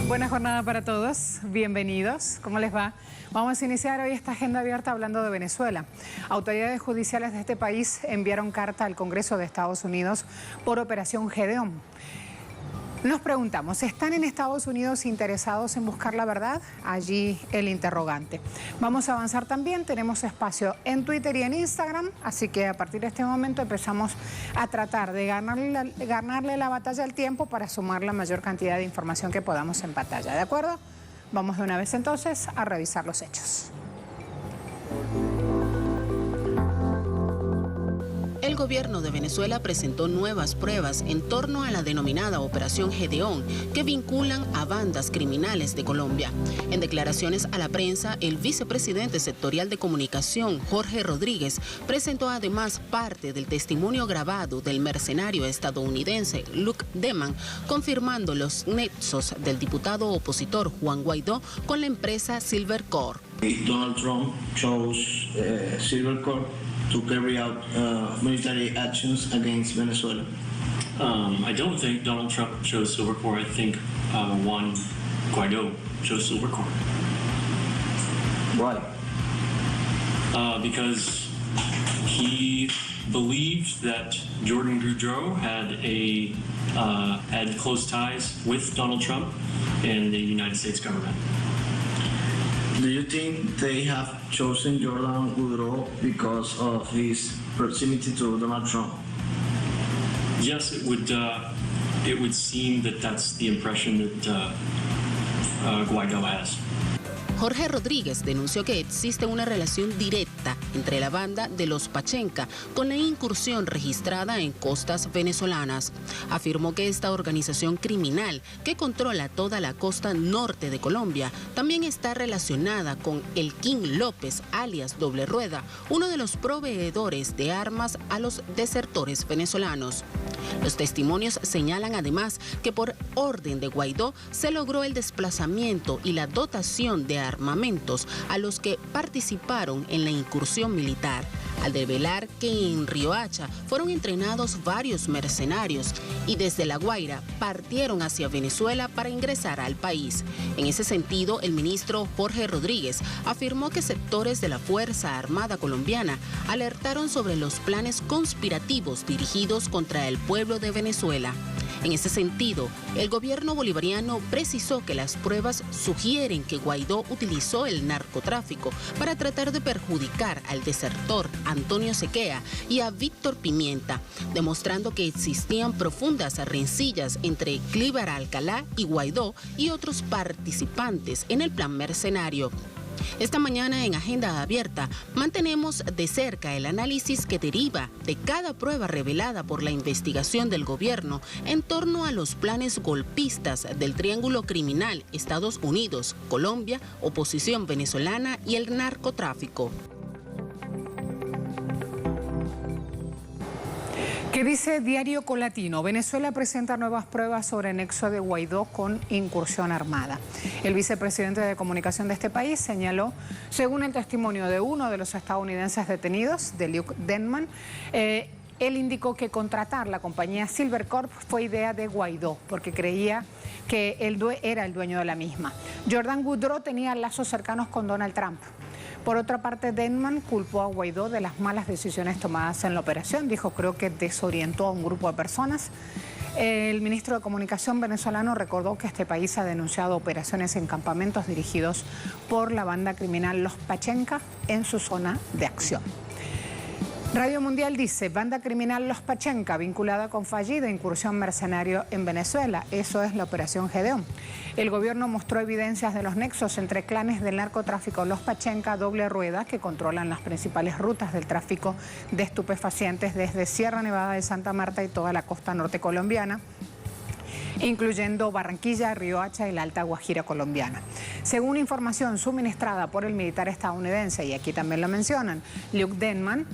Buena jornada para todos, bienvenidos. ¿Cómo les va? Vamos a iniciar hoy esta agenda abierta hablando de Venezuela. Autoridades judiciales de este país enviaron carta al Congreso de Estados Unidos por Operación Gedeón. Nos preguntamos, ¿están en Estados Unidos interesados en buscar la verdad? Allí el interrogante. Vamos a avanzar también, tenemos espacio en Twitter y en Instagram, así que a partir de este momento empezamos a tratar de ganarle la batalla al tiempo para sumar la mayor cantidad de información que podamos en pantalla, ¿de acuerdo? Vamos de una vez entonces a revisar los hechos. El gobierno de Venezuela presentó nuevas pruebas en torno a la denominada Operación Gedeón, que vinculan a bandas criminales de Colombia. En declaraciones a la prensa, el vicepresidente sectorial de comunicación, Jorge Rodríguez, presentó además parte del testimonio grabado del mercenario estadounidense Luke Denman, confirmando los nexos del diputado opositor Juan Guaidó con la empresa Silvercorp. Donald Trump chose Silvercorp to carry out military actions against Venezuela? I don't think Donald Trump chose Silvercorp. I think Juan Guaidó chose Silvercorp. Why? Because he believed that Jordan Goudreau had close ties with Donald Trump and the United States government. Do you think they have chosen Jordan Goudreau because of his proximity to Donald Trump? Yes, it would seem that that's the impression that Guaidó has. Jorge Rodríguez denunció que existe una relación directa entre la banda de los Pachenca con la incursión registrada en costas venezolanas. Afirmó que esta organización criminal que controla toda la costa norte de Colombia también está relacionada con el King López, alias Doble Rueda, uno de los proveedores de armas a los desertores venezolanos. Los testimonios señalan además que por orden de Guaidó se logró el desplazamiento y la dotación de armamentos a los que participaron en la incursión militar, al develar que en Riohacha fueron entrenados varios mercenarios y desde La Guaira partieron hacia Venezuela para ingresar al país. En ese sentido, el ministro Jorge Rodríguez afirmó que sectores de la Fuerza Armada colombiana alertaron sobre los planes conspirativos dirigidos contra el pueblo de Venezuela. En ese sentido, el gobierno bolivariano precisó que las pruebas sugieren que Guaidó utilizó el narcotráfico para tratar de perjudicar al desertor Antonio Sequea y a Víctor Pimienta, demostrando que existían profundas rencillas entre Clíbar Alcalá y Guaidó y otros participantes en el plan mercenario. Esta mañana en Agenda Abierta mantenemos de cerca el análisis que deriva de cada prueba revelada por la investigación del gobierno en torno a los planes golpistas del triángulo criminal Estados Unidos, Colombia, oposición venezolana y el narcotráfico. ¿Qué dice Diario Colatino? Venezuela presenta nuevas pruebas sobre nexo de Guaidó con incursión armada. El vicepresidente de comunicación de este país señaló, según el testimonio de uno de los estadounidenses detenidos, de Luke Denman, él indicó que contratar la compañía Silvercorp fue idea de Guaidó, porque creía que él era el dueño de la misma. Jordan Goudreau tenía lazos cercanos con Donald Trump. Por otra parte, Denman culpó a Guaidó de las malas decisiones tomadas en la operación. Dijo, creo que desorientó a un grupo de personas. El ministro de Comunicación venezolano recordó que este país ha denunciado operaciones en campamentos dirigidos por la banda criminal Los Pachenca en su zona de acción. Radio Mundial dice, banda criminal Los Pachenca vinculada con fallida incursión mercenario en Venezuela. Eso es la Operación Gedeón. El gobierno mostró evidencias de los nexos entre clanes del narcotráfico Los Pachenca, Doble Rueda, que controlan las principales rutas del tráfico de estupefacientes desde Sierra Nevada de Santa Marta y toda la costa norte colombiana, incluyendo Barranquilla, Riohacha y la Alta Guajira colombiana. Según información suministrada por el militar estadounidense, y aquí también lo mencionan, Luke Denman,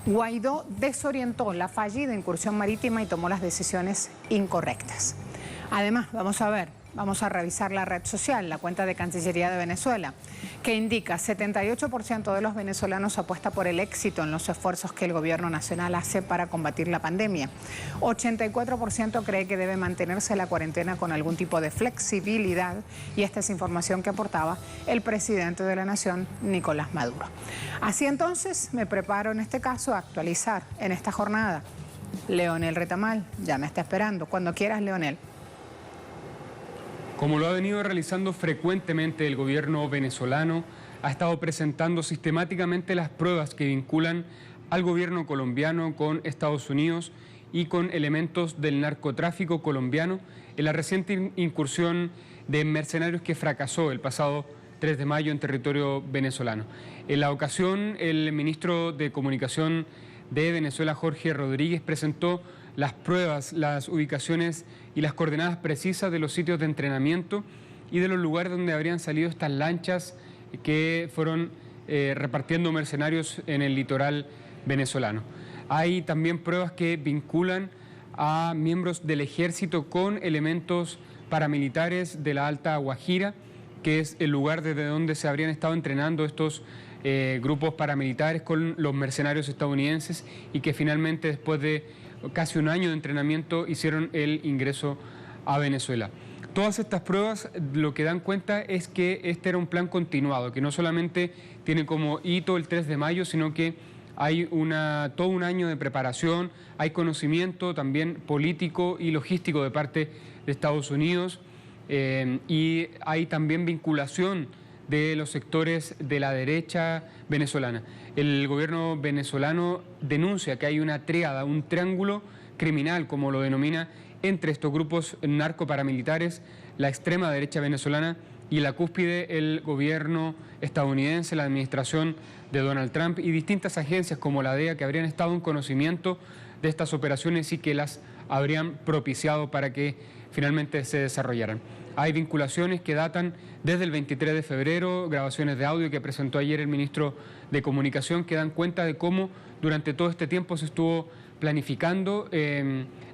Guaidó desorientó la fallida incursión marítima y tomó las decisiones incorrectas. Además, vamos a ver, vamos a revisar la red social, la cuenta de Cancillería de Venezuela, que indica 78% de los venezolanos apuesta por el éxito en los esfuerzos que el gobierno nacional hace para combatir la pandemia. 84% cree que debe mantenerse la cuarentena con algún tipo de flexibilidad, y esta es información que aportaba el presidente de la Nación, Nicolás Maduro. Así entonces, me preparo en este caso a actualizar en esta jornada. Leonel Retamal ya me está esperando. Cuando quieras, Leonel. Como lo ha venido realizando frecuentemente el gobierno venezolano, ha estado presentando sistemáticamente las pruebas que vinculan al gobierno colombiano con Estados Unidos y con elementos del narcotráfico colombiano en la reciente incursión de mercenarios que fracasó el pasado 3 de mayo en territorio venezolano. En la ocasión, el ministro de Comunicación de Venezuela, Jorge Rodríguez, presentó las pruebas, las ubicaciones y las coordenadas precisas de los sitios de entrenamiento y de los lugares donde habrían salido estas lanchas que fueron repartiendo mercenarios en el litoral venezolano. Hay también pruebas que vinculan a miembros del ejército con elementos paramilitares de la Alta Guajira, que es el lugar desde donde se habrían estado entrenando estos grupos paramilitares con los mercenarios estadounidenses, y que finalmente, después de casi un año de entrenamiento, hicieron el ingreso a Venezuela. Todas estas pruebas lo que dan cuenta es que este era un plan continuado, que no solamente tiene como hito el 3 de mayo, sino que hay todo un año de preparación, hay conocimiento también político y logístico de parte de Estados Unidos, y hay también vinculación de los sectores de la derecha venezolana. El gobierno venezolano denuncia que hay una tríada, un triángulo criminal, como lo denomina, entre estos grupos narcoparamilitares, la extrema derecha venezolana y la cúspide, el gobierno estadounidense, la administración de Donald Trump y distintas agencias como la DEA, que habrían estado en conocimiento de estas operaciones y que las habrían propiciado para que finalmente se desarrollaran. Hay vinculaciones que datan desde el 23 de febrero, grabaciones de audio que presentó ayer el ministro de Comunicación, que dan cuenta de cómo durante todo este tiempo se estuvo planificando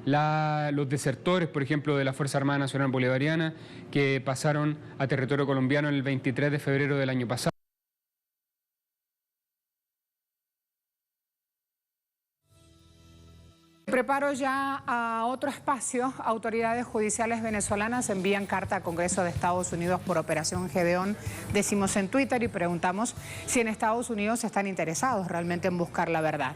los desertores, por ejemplo, de la Fuerza Armada Nacional Bolivariana, que pasaron a territorio colombiano el 23 de febrero del año pasado. Preparo ya a otro espacio. Autoridades judiciales venezolanas envían carta al Congreso de Estados Unidos por Operación Gedeón. Decimos en Twitter y preguntamos si en Estados Unidos están interesados realmente en buscar la verdad.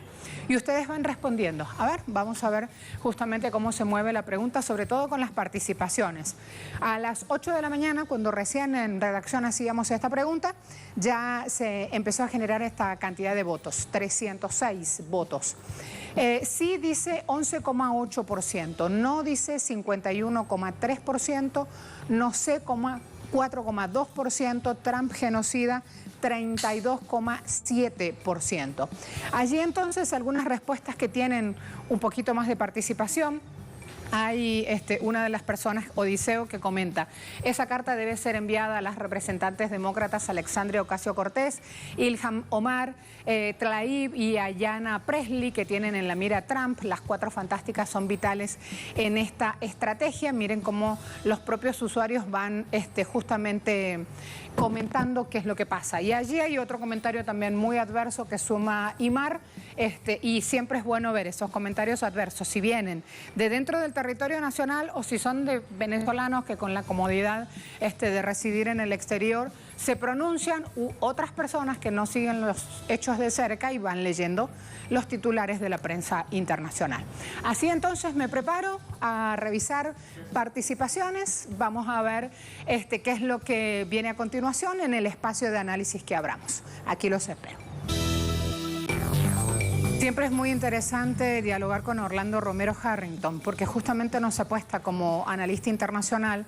Y ustedes van respondiendo. A ver, vamos a ver justamente cómo se mueve la pregunta, sobre todo con las participaciones. A las 8 de la mañana, cuando recién en redacción hacíamos esta pregunta, ya se empezó a generar esta cantidad de votos, 306 votos. Sí dice 11,8%, no dice 51,3%, no sé, 4,2%, Trump genocida 32,7%. Allí entonces algunas respuestas que tienen un poquito más de participación. Hay una de las personas, Odiseo, que comenta: esa carta debe ser enviada a las representantes demócratas Alexandria Ocasio-Cortez, Ilhan Omar, Tlaib y Ayanna Pressley, que tienen en la mira a Trump. Las cuatro fantásticas son vitales en esta estrategia. Miren cómo los propios usuarios van justamente comentando qué es lo que pasa. Y allí hay otro comentario también muy adverso que suma Imar, y siempre es bueno ver esos comentarios adversos, si vienen de dentro del territorio nacional o si son de venezolanos que con la comodidad de residir en el exterior se pronuncian, u otras personas que no siguen los hechos de cerca y van leyendo los titulares de la prensa internacional. Así entonces me preparo a revisar participaciones. Vamos a ver qué es lo que viene a continuación en el espacio de análisis que abramos. Aquí los espero. Siempre es muy interesante dialogar con Orlando Romero Harrington, porque justamente nos apuesta como analista internacional,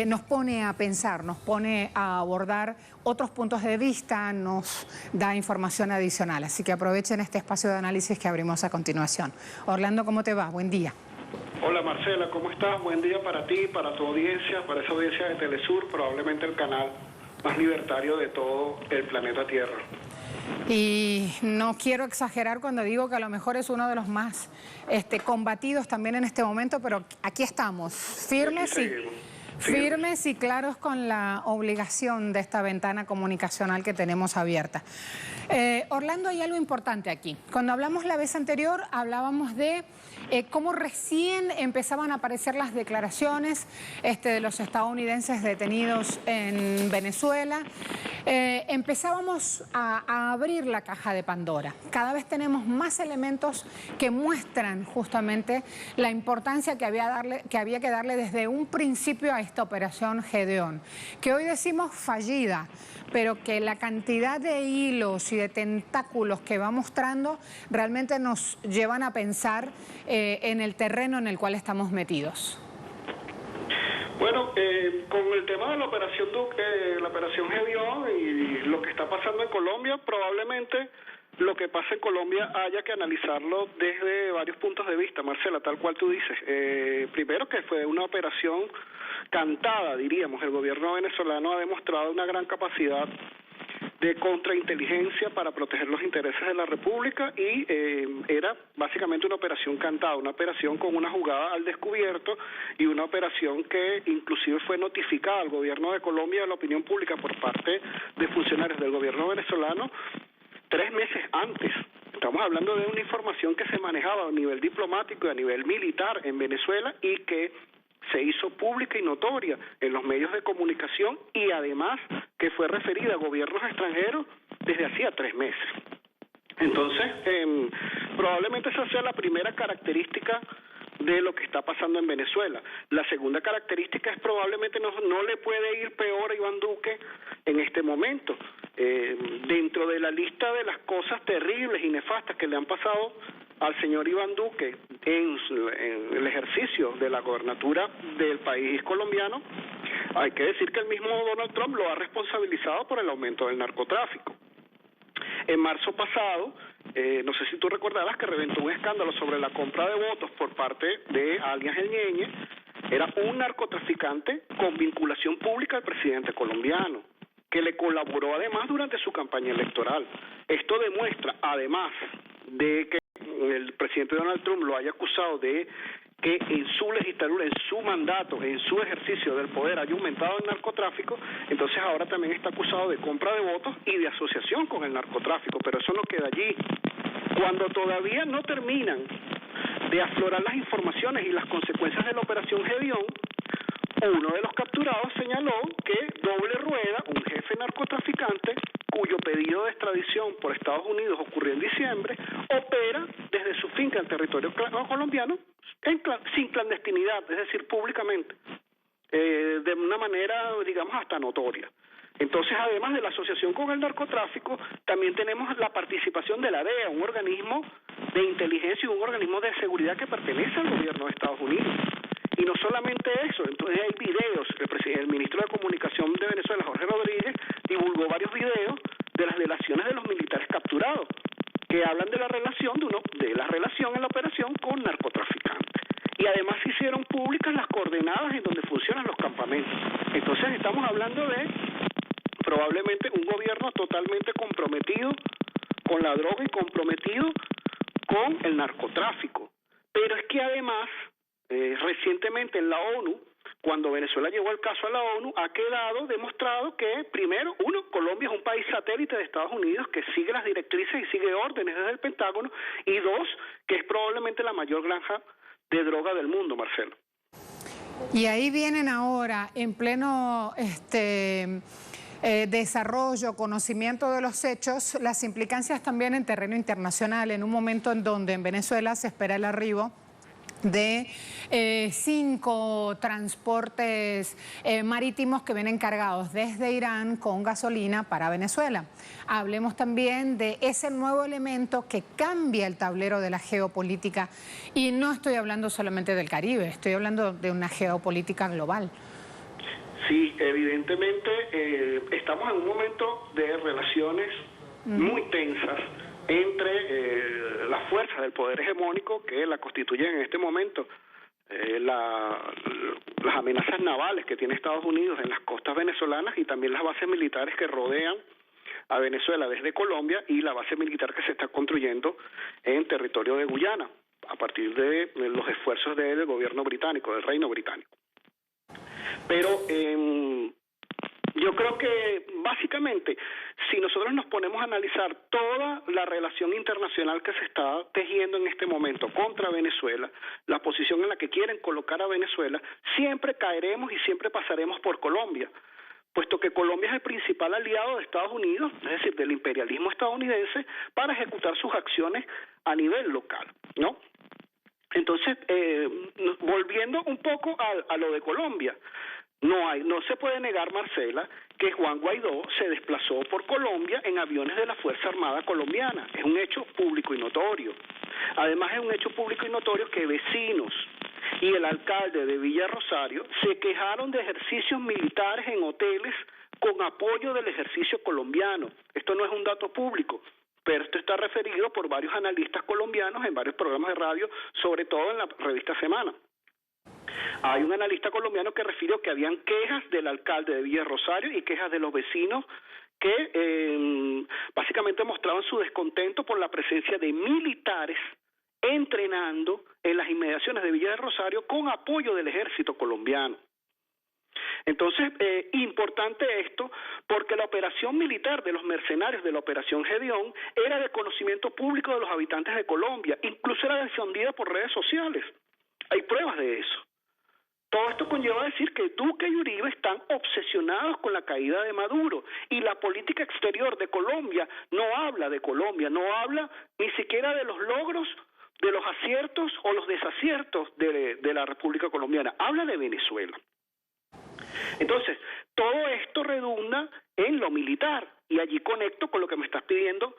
nos pone a pensar, nos pone a abordar otros puntos de vista, nos da información adicional. Así que aprovechen este espacio de análisis que abrimos a continuación. Orlando, ¿cómo te va? Buen día. Hola Marcela, ¿cómo estás? Buen día para ti, para tu audiencia, para esa audiencia de Telesur, probablemente el canal más libertario de todo el planeta Tierra. Y no quiero exagerar cuando digo que a lo mejor es uno de los más combatidos también en este momento, pero aquí estamos, firmes Firmes y claros con la obligación de esta ventana comunicacional que tenemos abierta. Orlando, hay algo importante aquí. Cuando hablamos la vez anterior, hablábamos de cómo recién empezaban a aparecer las declaraciones de los estadounidenses detenidos en Venezuela. Empezábamos a abrir la caja de Pandora. Cada vez tenemos más elementos que muestran justamente la importancia que había que darle desde un principio a esta operación Gedeón, que hoy decimos fallida, pero que la cantidad de hilos y de tentáculos que va mostrando realmente nos llevan a pensar en el terreno en el cual estamos metidos. Bueno, con el tema de la operación Gedeón y lo que está pasando en Colombia, probablemente lo que pasa en Colombia haya que analizarlo desde varios puntos de vista, Marcela, tal cual tú dices. Primero, que fue una operación cantada, diríamos. El gobierno venezolano ha demostrado una gran capacidad de contrainteligencia para proteger los intereses de la República y era básicamente una operación cantada, una operación con una jugada al descubierto y una operación que inclusive fue notificada al gobierno de Colombia, a la opinión pública por parte de funcionarios del gobierno venezolano 3 meses antes. Estamos hablando de una información que se manejaba a nivel diplomático y a nivel militar en Venezuela y que se hizo pública y notoria en los medios de comunicación y además que fue referida a gobiernos extranjeros desde hacía 3 meses. Entonces, probablemente esa sea la primera característica de lo que está pasando en Venezuela. La segunda característica es probablemente no le puede ir peor a Iván Duque en este momento. Dentro de la lista de las cosas terribles y nefastas que le han pasado al señor Iván Duque en el ejercicio de la gobernatura del país colombiano, hay que decir que el mismo Donald Trump lo ha responsabilizado por el aumento del narcotráfico. En marzo pasado, no sé si tú recordarás que reventó un escándalo sobre la compra de votos por parte de alias El Ñeñe. Era un narcotraficante con vinculación pública al presidente colombiano, que le colaboró además durante su campaña electoral. Esto demuestra, además de que el presidente Donald Trump lo haya acusado de que en su legislatura, en su mandato, en su ejercicio del poder haya aumentado el narcotráfico, entonces ahora también está acusado de compra de votos y de asociación con el narcotráfico, pero eso no queda allí. Cuando todavía no terminan de aflorar las informaciones y las consecuencias de la operación Gedeón, uno de los capturados señaló que Doble Rueda, un jefe narcotraficante cuyo pedido de extradición por Estados Unidos ocurrió en diciembre, opera desde su finca en territorio colombiano sin clandestinidad, es decir, públicamente, de una manera, digamos, hasta notoria. Entonces, además de la asociación con el narcotráfico, también tenemos la participación de la DEA, un organismo de inteligencia y un organismo de seguridad que pertenece al gobierno de Estados Unidos. Y no solamente eso, entonces hay videos, el ministro de Comunicación de Venezuela, Jorge Rodríguez, divulgó varios videos de las delaciones de los militares capturados, que hablan de la relación en la operación con narcotraficantes. Y además se hicieron públicas las coordenadas en donde funcionan los campamentos. Entonces estamos hablando de probablemente un gobierno totalmente comprometido con la droga y comprometido con el narcotráfico. Pero es que además, recientemente en la ONU, cuando Venezuela llevó el caso a la ONU, ha quedado demostrado que, primero, Colombia es un país satélite de Estados Unidos que sigue las directrices y sigue órdenes desde el Pentágono, y 2, que es probablemente la mayor granja de droga del mundo, Marcelo. Y ahí vienen ahora, en pleno desarrollo, conocimiento de los hechos, las implicancias también en terreno internacional, en un momento en donde en Venezuela se espera el arribo de 5 transportes marítimos que vienen cargados desde Irán con gasolina para Venezuela. Hablemos también de ese nuevo elemento que cambia el tablero de la geopolítica, y no estoy hablando solamente del Caribe, estoy hablando de una geopolítica global. Sí, evidentemente estamos en un momento de relaciones muy tensas entre las fuerzas del poder hegemónico que la constituyen en este momento, las amenazas navales que tiene Estados Unidos en las costas venezolanas y también las bases militares que rodean a Venezuela desde Colombia, y la base militar que se está construyendo en territorio de Guyana a partir de los esfuerzos del gobierno británico, del Reino Británico. Pero yo creo que básicamente si nosotros nos ponemos a analizar toda la relación internacional que se está tejiendo en este momento contra Venezuela, la posición en la que quieren colocar a Venezuela, siempre caeremos y siempre pasaremos por Colombia, puesto que Colombia es el principal aliado de Estados Unidos, es decir, del imperialismo estadounidense, para ejecutar sus acciones a nivel local, ¿no? Entonces, volviendo un poco a lo de Colombia, no se puede negar, Marcela, que Juan Guaidó se desplazó por Colombia en aviones de la Fuerza Armada colombiana. Es un hecho público y notorio. Además, es un hecho público y notorio que vecinos y el alcalde de Villa Rosario se quejaron de ejercicios militares en hoteles con apoyo del ejército colombiano. Esto no es un dato público, pero esto está referido por varios analistas colombianos en varios programas de radio, sobre todo en la revista Semana. Hay un analista colombiano que refirió que habían quejas del alcalde de Villa Rosario y quejas de los vecinos que básicamente mostraban su descontento por la presencia de militares entrenando en las inmediaciones de Villa de Rosario con apoyo del ejército colombiano. Entonces, importante esto, porque la operación militar de los mercenarios de la operación Gedeón era de conocimiento público de los habitantes de Colombia, incluso era difundida por redes sociales. Hay pruebas de eso. Todo esto conlleva a decir que Duque y Uribe están obsesionados con la caída de Maduro y la política exterior de Colombia no habla de Colombia, no habla ni siquiera de los logros, de los aciertos o los desaciertos de la República Colombiana, habla de Venezuela. Entonces, todo esto redunda en lo militar y allí conecto con lo que me estás pidiendo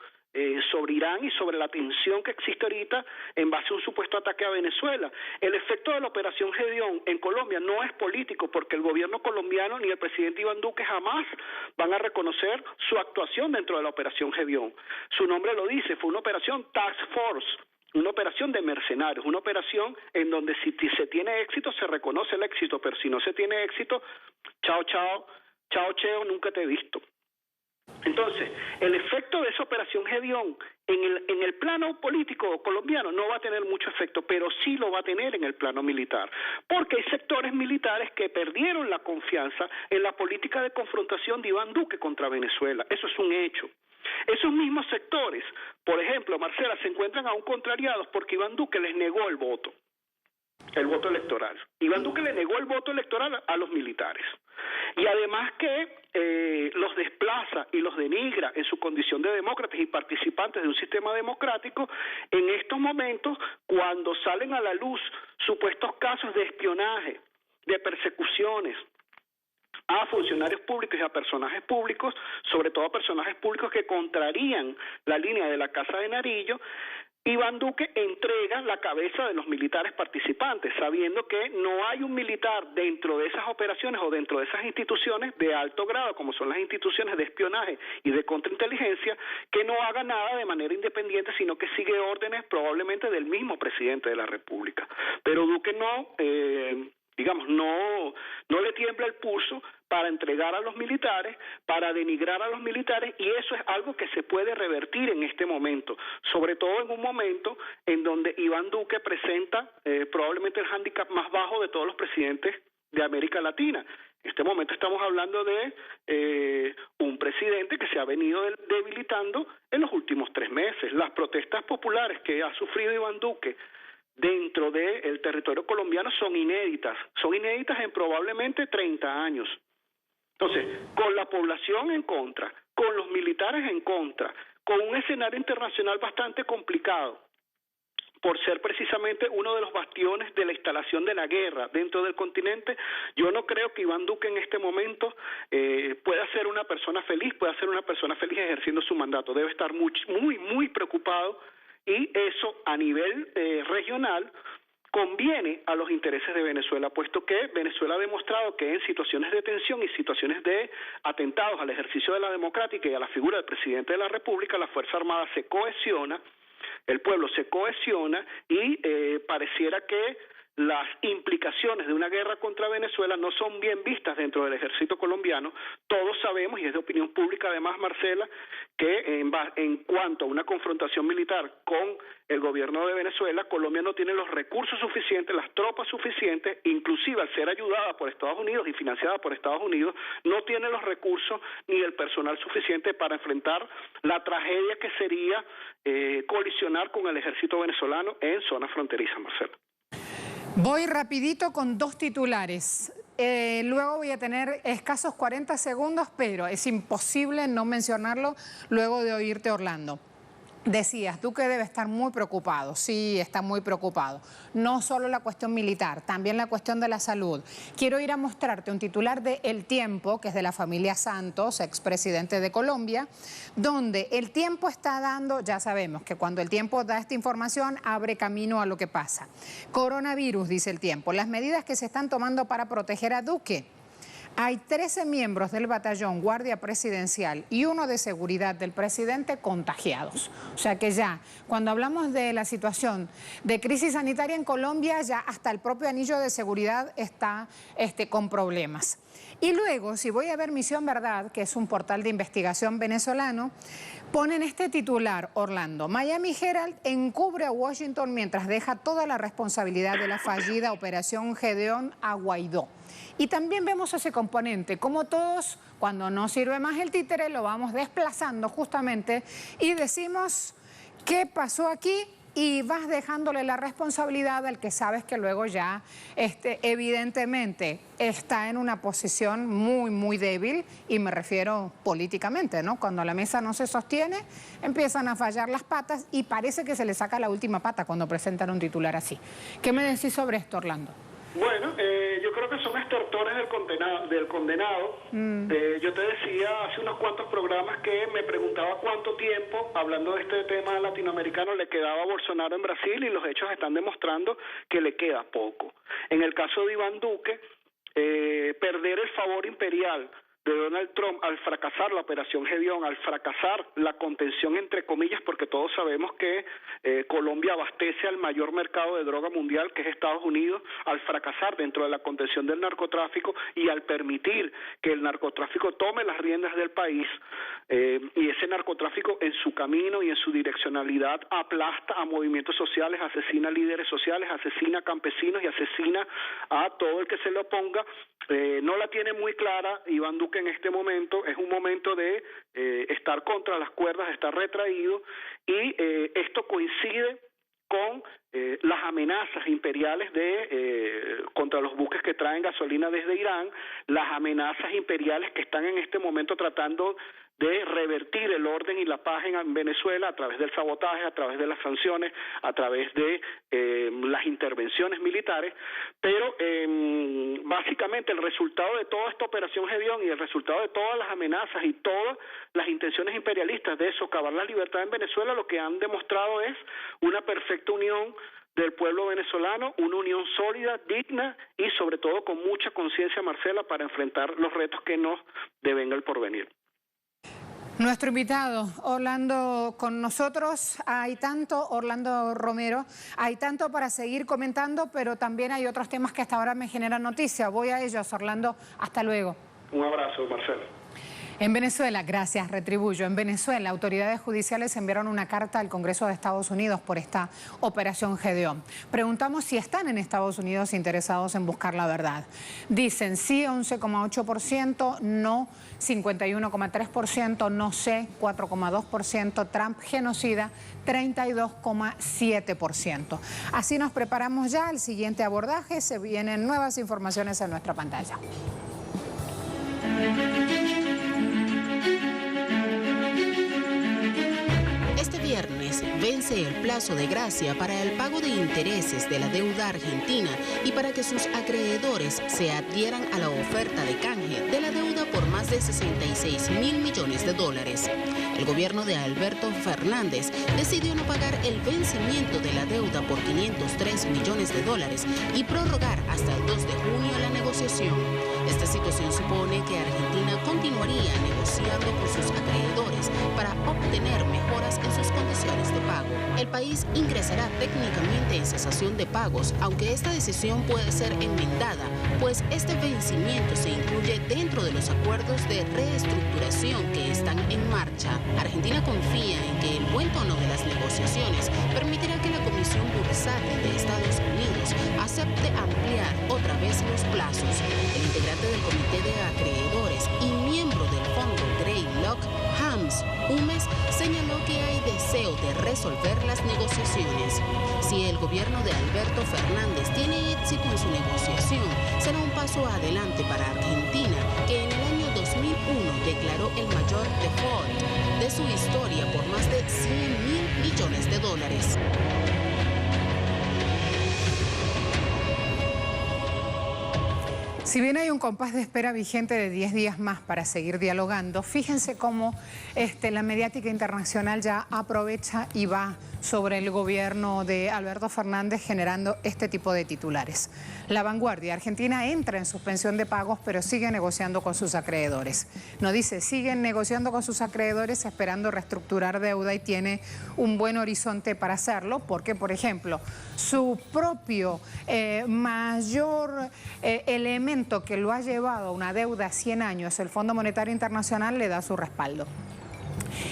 sobre Irán y sobre la tensión que existe ahorita en base a un supuesto ataque a Venezuela. El efecto de la operación Gedeón en Colombia no es político porque el gobierno colombiano ni el presidente Iván Duque jamás van a reconocer su actuación dentro de la operación Gedeón. Su nombre lo dice, fue una operación Task Force, una operación de mercenarios, una operación en donde si se tiene éxito se reconoce el éxito, pero si no se tiene éxito, chao, chao, chao, cheo, nunca te he visto. Entonces, el efecto de esa operación Gedeón en el plano político colombiano no va a tener mucho efecto, pero sí lo va a tener en el plano militar, porque hay sectores militares que perdieron la confianza en la política de confrontación de Iván Duque contra Venezuela. Eso es un hecho. Esos mismos sectores, por ejemplo, Marcela, se encuentran aún contrariados porque Iván Duque les negó el voto electoral. Iván Duque le negó el voto electoral a los militares. Y además que los desplaza y los denigra en su condición de demócratas y participantes de un sistema democrático en estos momentos cuando salen a la luz supuestos casos de espionaje, de persecuciones a funcionarios públicos y a personajes públicos, sobre todo a personajes públicos que contrarían la línea de la Casa de Nariño. Iván Duque entrega la cabeza de los militares participantes, sabiendo que no hay un militar dentro de esas operaciones o dentro de esas instituciones de alto grado, como son las instituciones de espionaje y de contrainteligencia, que no haga nada de manera independiente, sino que sigue órdenes probablemente del mismo presidente de la República. Pero Duque no le tiembla el pulso para entregar a los militares, para denigrar a los militares, y eso es algo que se puede revertir en este momento, sobre todo en un momento en donde Iván Duque presenta probablemente el hándicap más bajo de todos los presidentes de América Latina. En este momento estamos hablando de un presidente que se ha venido debilitando en los últimos 3 meses. Las protestas populares que ha sufrido Iván Duque dentro del territorio colombiano son inéditas en probablemente 30 años. Entonces, con la población en contra, con los militares en contra, con un escenario internacional bastante complicado, por ser precisamente uno de los bastiones de la instalación de la guerra dentro del continente, yo no creo que Iván Duque en este momento pueda ser una persona feliz, ejerciendo su mandato. Debe estar muy preocupado, y eso a nivel regional conviene a los intereses de Venezuela, puesto que Venezuela ha demostrado que en situaciones de tensión y situaciones de atentados al ejercicio de la democrática y a la figura del presidente de la República, la Fuerza Armada se cohesiona, el pueblo se cohesiona y pareciera que las implicaciones de una guerra contra Venezuela no son bien vistas dentro del ejército colombiano. Todos sabemos, y es de opinión pública además, Marcela, que en cuanto a una confrontación militar con el gobierno de Venezuela, Colombia no tiene los recursos suficientes, las tropas suficientes, inclusive al ser ayudada por Estados Unidos y financiada por Estados Unidos, no tiene los recursos ni el personal suficiente para enfrentar la tragedia que sería colisionar con el ejército venezolano en zona fronteriza, Marcela. Voy rapidito con dos titulares. Luego voy a tener escasos 40 segundos, pero es imposible no mencionarlo luego de oírte, Orlando. Decías, Duque debe estar muy preocupado. Sí, está muy preocupado. No solo la cuestión militar, también la cuestión de la salud. Quiero ir a mostrarte un titular de El Tiempo, que es de la familia Santos, expresidente de Colombia, donde El Tiempo está dando, ya sabemos que cuando El Tiempo da esta información, abre camino a lo que pasa. Coronavirus, dice El Tiempo, las medidas que se están tomando para proteger a Duque. Hay 13 miembros del batallón Guardia Presidencial y uno de seguridad del presidente contagiados. O sea que ya, cuando hablamos de la situación de crisis sanitaria en Colombia, ya hasta el propio anillo de seguridad está con problemas. Y luego, si voy a ver Misión Verdad, que es un portal de investigación venezolano, ponen este titular, Orlando. Miami Herald encubre a Washington mientras deja toda la responsabilidad de la fallida Operación Gedeón a Guaidó. Y también vemos ese componente, como todos, cuando no sirve más el títere, lo vamos desplazando justamente y decimos, ¿qué pasó aquí? Y vas dejándole la responsabilidad al que sabes que luego ya evidentemente está en una posición muy, muy débil, y me refiero políticamente, ¿no? Cuando la mesa no se sostiene, empiezan a fallar las patas y parece que se le saca la última pata cuando presentan un titular así. ¿Qué me decís sobre esto, Orlando? Bueno, yo creo que son estertores del condenado. Yo te decía hace unos cuantos programas que me preguntaba cuánto tiempo, hablando de este tema latinoamericano, le quedaba a Bolsonaro en Brasil, y los hechos están demostrando que le queda poco. En el caso de Iván Duque, perder el favor imperial de Donald Trump al fracasar la operación Gedeón, al fracasar la contención entre comillas, porque todos sabemos que Colombia abastece al mayor mercado de droga mundial, que es Estados Unidos, al fracasar dentro de la contención del narcotráfico y al permitir que el narcotráfico tome las riendas del país, y ese narcotráfico en su camino y en su direccionalidad aplasta a movimientos sociales, asesina a líderes sociales, asesina a campesinos y asesina a todo el que se le oponga. No la tiene muy clara Iván Duque en este momento. Es un momento de estar contra las cuerdas, de estar retraído, y esto coincide con las amenazas imperiales contra los buques que traen gasolina desde Irán, las amenazas imperiales que están en este momento tratando de revertir el orden y la paz en Venezuela a través del sabotaje, a través de las sanciones, a través de las intervenciones militares. Pero básicamente el resultado de toda esta operación Gedeón y el resultado de todas las amenazas y todas las intenciones imperialistas de socavar la libertad en Venezuela, lo que han demostrado es una perfecta unión del pueblo venezolano, una unión sólida, digna y sobre todo con mucha conciencia, Marcela, para enfrentar los retos que nos devenga el porvenir. Nuestro invitado, Orlando, con nosotros. Hay tanto, Orlando Romero, hay tanto para seguir comentando, pero también hay otros temas que hasta ahora me generan noticia. Voy a ellos, Orlando. Hasta luego. Un abrazo, Marcelo. En Venezuela, gracias, retribuyo. En Venezuela, autoridades judiciales enviaron una carta al Congreso de Estados Unidos por esta operación Gedeón. Preguntamos si están en Estados Unidos interesados en buscar la verdad. Dicen sí 11,8%, no 51,3%, no sé 4,2%, Trump genocida 32,7%. Así nos preparamos ya al siguiente abordaje. Se vienen nuevas informaciones en nuestra pantalla. Este viernes vence el plazo de gracia para el pago de intereses de la deuda argentina y para que sus acreedores se adhieran a la oferta de canje de la deuda por más de 66.000 millones de dólares. El gobierno de Alberto Fernández decidió no pagar el vencimiento de la deuda por 503 millones de dólares y prorrogar hasta el 2 de junio la negociación. Esta situación supone que Argentina continuaría negociando con sus acreedores para obtener mejoras en sus condiciones de pago. El país ingresará técnicamente en cesación de pagos, aunque esta decisión puede ser enmendada, pues este vencimiento se incluye dentro de los acuerdos de reestructuración que están en marcha. Argentina confía en que el buen tono de las negociaciones permitirá que la Comisión Bursátil de Estados Unidos acepte ampliar otra vez los plazos. El integrante del Comité de Acreedores y miembro del fondo Greylock, Hans Humes, señaló que hay deseo de resolver las negociaciones. Si el gobierno de Alberto Fernández tiene éxito en su negociación, será un paso adelante para Argentina, que en el año 2001 declaró el mayor default de su historia por más de 100.000 millones de dólares. Si bien hay un compás de espera vigente de 10 días más para seguir dialogando, fíjense cómo la mediática internacional ya aprovecha y va sobre el gobierno de Alberto Fernández generando este tipo de titulares. La Vanguardia: Argentina entra en suspensión de pagos pero sigue negociando con sus acreedores. No dice, siguen negociando con sus acreedores esperando reestructurar deuda y tiene un buen horizonte para hacerlo porque, por ejemplo, su propio mayor elemento que lo ha llevado a una deuda a 100 años, el Fondo Monetario Internacional, le da su respaldo.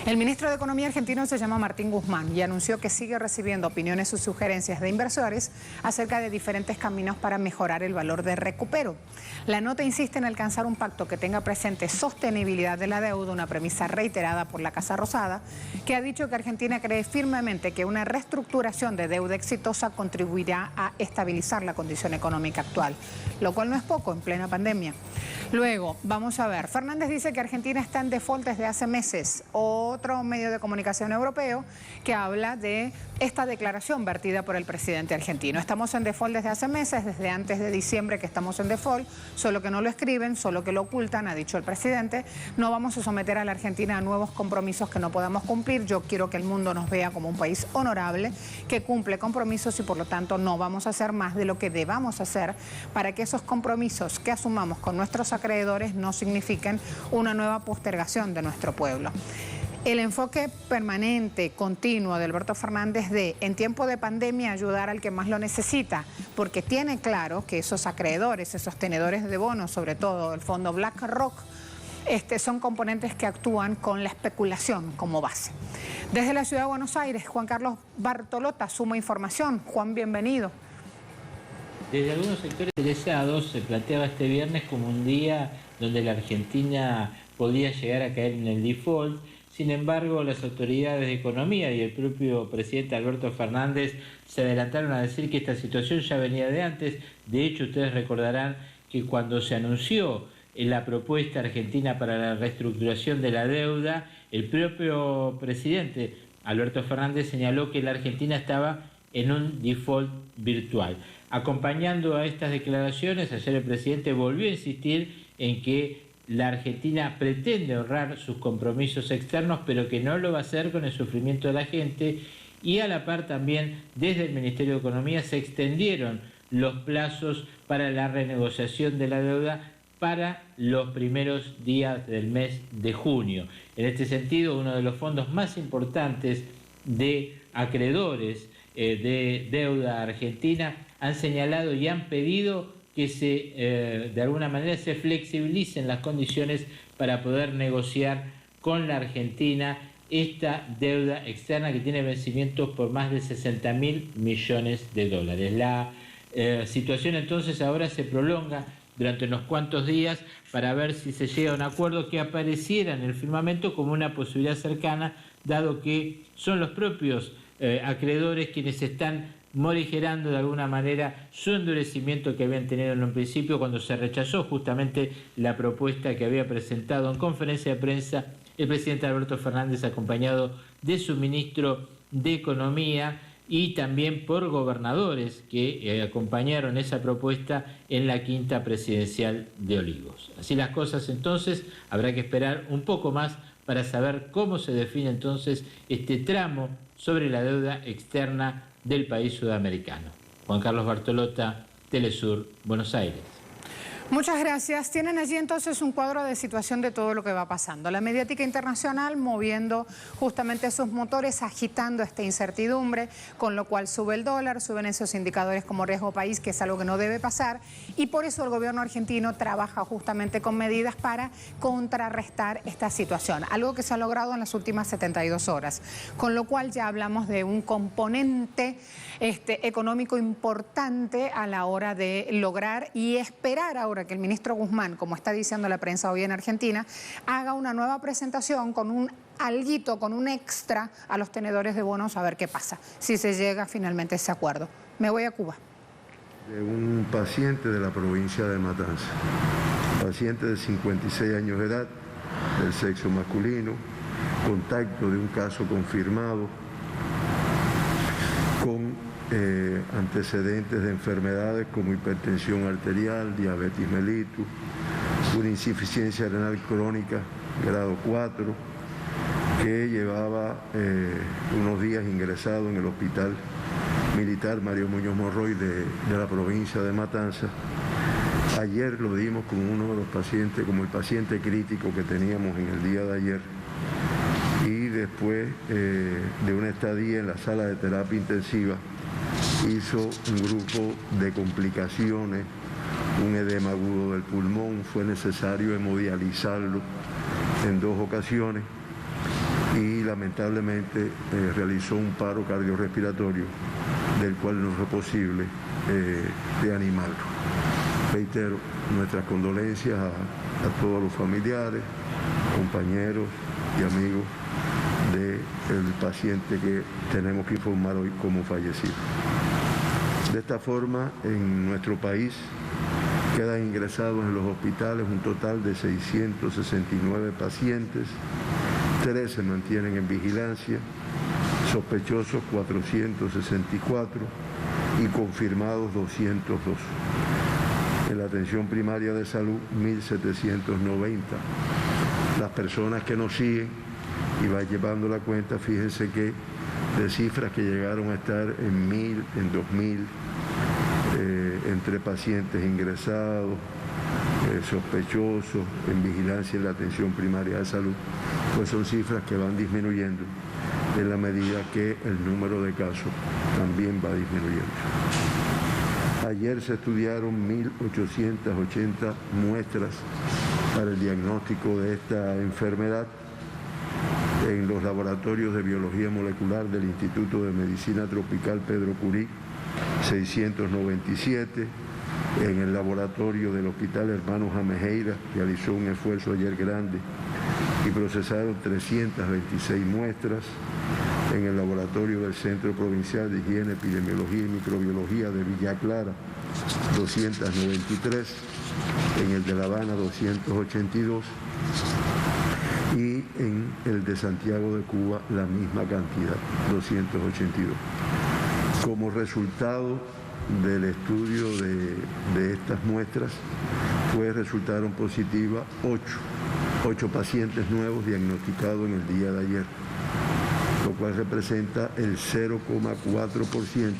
El ministro de Economía argentino se llama Martín Guzmán y anunció que sigue recibiendo opiniones y sugerencias de inversores acerca de diferentes caminos para mejorar el valor de recupero. La nota insiste en alcanzar un pacto que tenga presente sostenibilidad de la deuda, una premisa reiterada por la Casa Rosada, que ha dicho que Argentina cree firmemente que una reestructuración de deuda exitosa contribuirá a estabilizar la condición económica actual, lo cual no es poco en plena pandemia. Luego, vamos a ver, Fernández dice que Argentina está en default desde hace meses. Otro medio de comunicación europeo que habla de esta declaración vertida por el presidente argentino. Estamos en default desde hace meses, desde antes de diciembre que estamos en default, solo que no lo escriben, solo que lo ocultan, ha dicho el presidente. No vamos a someter a la Argentina a nuevos compromisos que no podamos cumplir. Yo quiero que el mundo nos vea como un país honorable, que cumple compromisos y por lo tanto no vamos a hacer más de lo que debamos hacer para que esos compromisos que asumamos con nuestros acreedores no signifiquen una nueva postergación de nuestro pueblo. El enfoque permanente, continuo de Alberto Fernández de, en tiempo de pandemia, ayudar al que más lo necesita, porque tiene claro que esos acreedores, esos tenedores de bonos, sobre todo el fondo BlackRock, son componentes que actúan con la especulación como base. Desde la Ciudad de Buenos Aires, Juan Carlos Bartolota suma información. Juan, bienvenido. Desde algunos sectores interesados se planteaba este viernes como un día donde la Argentina podía llegar a caer en el default. Sin embargo, las autoridades de economía y el propio presidente Alberto Fernández se adelantaron a decir que esta situación ya venía de antes. De hecho, ustedes recordarán que cuando se anunció la propuesta argentina para la reestructuración de la deuda, el propio presidente Alberto Fernández señaló que la Argentina estaba en un default virtual. Acompañando a estas declaraciones, ayer el presidente volvió a insistir en que la Argentina pretende honrar sus compromisos externos, pero que no lo va a hacer con el sufrimiento de la gente. Y a la par también, desde el Ministerio de Economía, se extendieron los plazos para la renegociación de la deuda para los primeros días del mes de junio. En este sentido, uno de los fondos más importantes de acreedores de deuda argentina han señalado y han pedido que de alguna manera se flexibilicen las condiciones para poder negociar con la Argentina esta deuda externa que tiene vencimientos por más de 60.000 millones de dólares. La situación entonces ahora se prolonga durante unos cuantos días para ver si se llega a un acuerdo que apareciera en el firmamento como una posibilidad cercana, dado que son los propios acreedores quienes están morigerando de alguna manera su endurecimiento que habían tenido en un principio cuando se rechazó justamente la propuesta que había presentado en conferencia de prensa el presidente Alberto Fernández, acompañado de su ministro de Economía y también por gobernadores que acompañaron esa propuesta en la quinta presidencial de Olivos. Así las cosas, entonces habrá que esperar un poco más para saber cómo se define entonces este tramo sobre la deuda externa del país sudamericano. Juan Carlos Bartolota, Telesur, Buenos Aires. Muchas gracias. Tienen allí entonces un cuadro de situación de todo lo que va pasando. La mediática internacional moviendo justamente esos motores, agitando esta incertidumbre, con lo cual sube el dólar, suben esos indicadores como riesgo país, que es algo que no debe pasar, y por eso el gobierno argentino trabaja justamente con medidas para contrarrestar esta situación, algo que se ha logrado en las últimas 72 horas, con lo cual ya hablamos de un componente económico importante a la hora de lograr y esperar ahora que el ministro Guzmán, como está diciendo la prensa hoy en Argentina, haga una nueva presentación con un alguito, con un extra a los tenedores de bonos, a ver qué pasa, si se llega finalmente a ese acuerdo. Me voy a Cuba. De un paciente de la provincia de Matanzas, paciente de 56 años de edad, del sexo masculino, contacto de un caso confirmado con antecedentes de enfermedades como hipertensión arterial, diabetes mellitus, una insuficiencia renal crónica grado 4, que llevaba unos días ingresado en el hospital militar Mario Muñoz Morroy de la provincia de Matanzas. Ayer lo dimos como uno de los pacientes, como el paciente crítico que teníamos en el día de ayer. Y después de una estadía en la sala de terapia intensiva, hizo un grupo de complicaciones, un edema agudo del pulmón, fue necesario hemodializarlo en 2 ocasiones y lamentablemente realizó un paro cardiorrespiratorio del cual no fue posible reanimarlo. Reitero nuestras condolencias a todos los familiares, compañeros y amigos del paciente que tenemos que informar hoy como fallecido. De esta forma, en nuestro país quedan ingresados en los hospitales un total de 669 pacientes, 3 se mantienen en vigilancia, sospechosos 464 y confirmados 202. En la atención primaria de salud, 1.790. Las personas que nos siguen y van llevando la cuenta, fíjense que de cifras que llegaron a estar en 1.000, en 2.000, entre pacientes ingresados, sospechosos, en vigilancia en la atención primaria de salud, pues son cifras que van disminuyendo en la medida que el número de casos también va disminuyendo. Ayer se estudiaron 1.880 muestras para el diagnóstico de esta enfermedad en los laboratorios de biología molecular del Instituto de Medicina Tropical Pedro Curí, 697. En el laboratorio del Hospital Hermanos Jamejeira realizó un esfuerzo ayer grande y procesaron 326 muestras. En el laboratorio del Centro Provincial de Higiene, Epidemiología y Microbiología de Villa Clara, 293. En el de La Habana, 282. Y en el de Santiago de Cuba la misma cantidad, 282. Como resultado del estudio de estas muestras, resultaron positivas 8 pacientes nuevos diagnosticados en el día de ayer, lo cual representa el 0,4%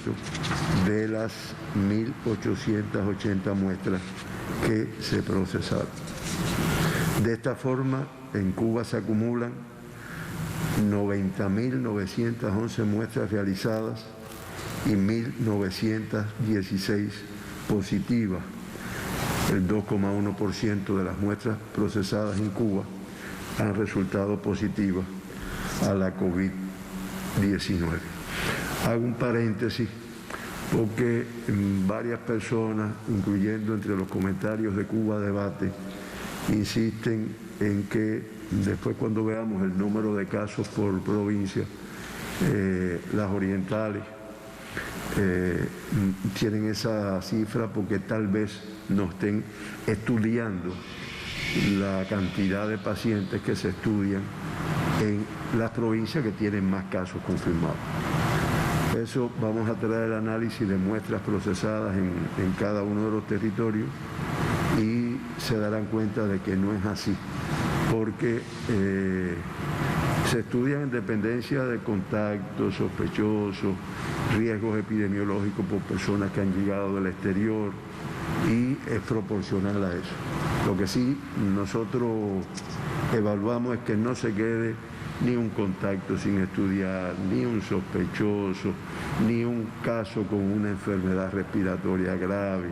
de las 1.880 muestras que se procesaron. De esta forma, en Cuba se acumulan 90.911 muestras realizadas y 1.916 positivas. El 2,1% de las muestras procesadas en Cuba han resultado positivas a la COVID-19. Hago un paréntesis porque varias personas, incluyendo entre los comentarios de Cuba Debate, insisten en que después, cuando veamos el número de casos por provincia, las orientales tienen esa cifra porque tal vez no estén estudiando la cantidad de pacientes que se estudian en las provincias que tienen más casos confirmados. Eso vamos a traer el análisis de muestras procesadas en cada uno de los territorios y se darán cuenta de que no es así, porque se estudian en dependencia de contactos sospechosos riesgos epidemiológicos por personas que han llegado del exterior y es proporcional a eso. Lo que sí nosotros evaluamos es que no se quede ni un contacto sin estudiar, ni un sospechoso, ni un caso con una enfermedad respiratoria grave,